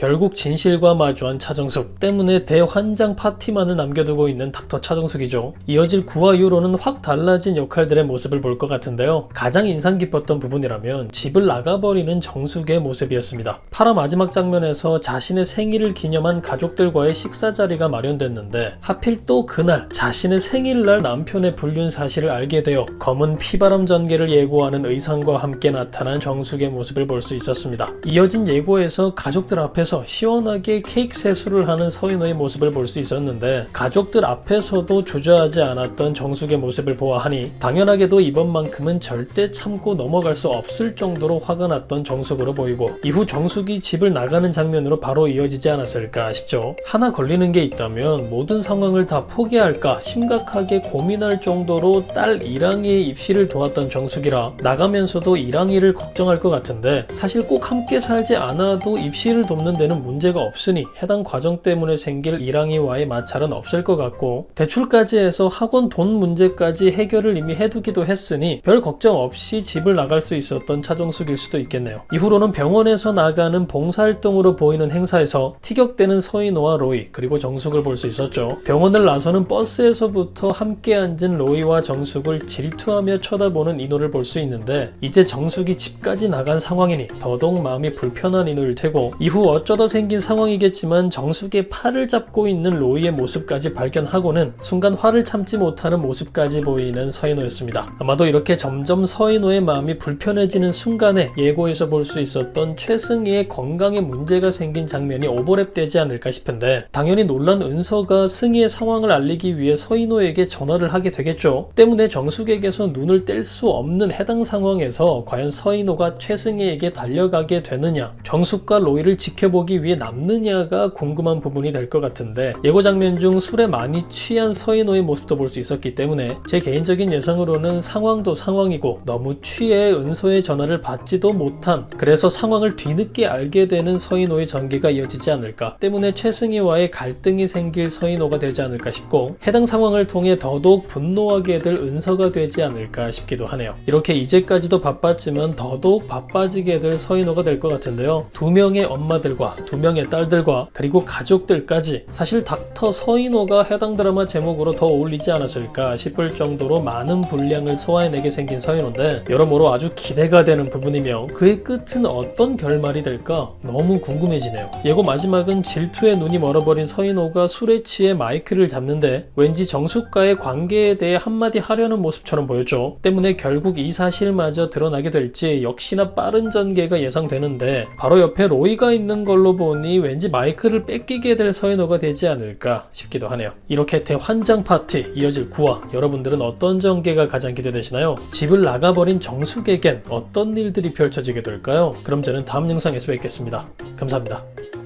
결국 진실과 마주한 차정숙 때문에 대환장 파티만을 남겨두고 있는 닥터 차정숙이죠. 이어질 9화 이후로는 확 달라진 역할들의 모습을 볼 것 같은데요. 가장 인상 깊었던 부분이라면 집을 나가버리는 정숙의 모습이었습니다. 8화 마지막 장면에서 자신의 생일을 기념한 가족들과의 식사 자리가 마련됐는데 하필 또 그날 자신의 생일날 남편의 불륜 사실을 알게 되어 검은 피바람 전개를 예고하는 의상과 함께 나타난 정숙의 모습을 볼 수 있었습니다. 이어진 예고에서 가족들 앞에서 시원하게 케이크 세수를 하는 서인호의 모습을 볼 수 있었는데 가족들 앞에서도 주저하지 않았던 정숙의 모습을 보아하니 당연하게도 이번만큼은 절대 참고 넘어갈 수 없을 정도로 화가 났던 정숙으로 보이고 이후 정숙이 집을 나가는 장면으로 바로 이어지지 않았을까 싶죠. 하나 걸리는 게 있다면 모든 상황을 다 포기할까 심각하게 고민할 정도로 딸 이랑이의 입시를 도왔던 정숙이라 나가면서도 이랑이를 걱정할 것 같은데 사실 꼭 함께 살지 않아도 입시를 돕는 데는 문제가 없으니 해당 과정 때문에 생길 이랑이와의 마찰은 없을 것 같고 대출까지 해서 학원 돈 문제까지 해결을 이미 해두기도 했으니 별 걱정 없이 집을 나갈 수 있었던 차정숙일 수도 있겠네요. 이후로는 병원에서 나가는 봉사활동으로 보이는 행사에서 티격대는 서인호와 로이 그리고 정숙을 볼 수 있었죠. 병원을 나서는 버스에서부터 함께 앉은 로이와 정숙을 질투하며 쳐다보는 인호를 볼 수 있는데 이제 정숙이 집까지 나간 상황이니 더더욱 마음이 불편한 인호일 테고 이후 어쩌다 생긴 상황이겠지만 정숙의 팔을 잡고 있는 로이의 모습까지 발견하고는 순간 화를 참지 못하는 모습까지 보이는 서인호였습니다. 아마도 이렇게 점점 서인호의 마음이 불편해지는 순간에 예고에서 볼 수 있었던 최승희의 건강에 문제가 생긴 장면이 오버랩되지 않을까 싶은데 당연히 놀란 은서가 승희의 상황을 알리기 위해 서인호에게 전화를 하게 되겠죠. 때문에 정숙에게서 눈을 뗄 수 없는 해당 상황에서 과연 서인호가 최승희에게 달려가게 되느냐 정숙과 로이를 지켜보기 위해 남느냐가 궁금한 부분이 될 것 같은데 예고 장면 중 술에 많이 취한 서인호의 모습도 볼 수 있었기 때문에 제 개인적인 예상으로는 상황도 상황이고 너무 취해 은서의 전화를 받지도 못한 그래서 상황을 뒤늦게 알게 되는 서인호의 전개가 이어지지 않을까 때문에 최승희와의 갈등이 생길 서인호가 되지 않을까 싶고 해당 상황을 통해 더더욱 분노하게 될 은서가 되지 않을까 싶기도 하네요. 이렇게 이제까지도 바빴지만 더더욱 바빠지게 될 서인호가 될 것 같은데요. 2명의 엄마들과 2명의 딸들과 그리고 가족들까지 사실 닥터 서인호가 해당 드라마 제목으로 더 어울리지 않았을까 싶을 정도로 많은 분량을 소화해내게 생긴 서인호인데 여러모로 아주 기대가 되는 부분이며 그의 끝은 어떤 결말이 될까 너무 궁금해지네요. 예고 마지막은 질투에 눈이 멀어버린 서인호가 술에 취해 마이크를 잡는데 왠지 정숙과의 관계에 대해 한마디 하려는 모습처럼 보였죠. 때문에 결국 이 사실마저 드러나게 될지 역시나 빠른 전개가 예상되는데 바로 옆에 로이가 있는 걸로 보니 왠지 마이크를 뺏기게 될 서인호가 되지 않을까 싶기도 하네요. 이렇게 대환장 파티 이어질 9화 여러분들은 어떤 전개가 가장 기대되시나요? 집을 나가버린 정숙에겐 어떤 일들이 펼쳐지게 될까요? 그럼 저는 다음 영상에서 뵙겠습니다. 감사합니다.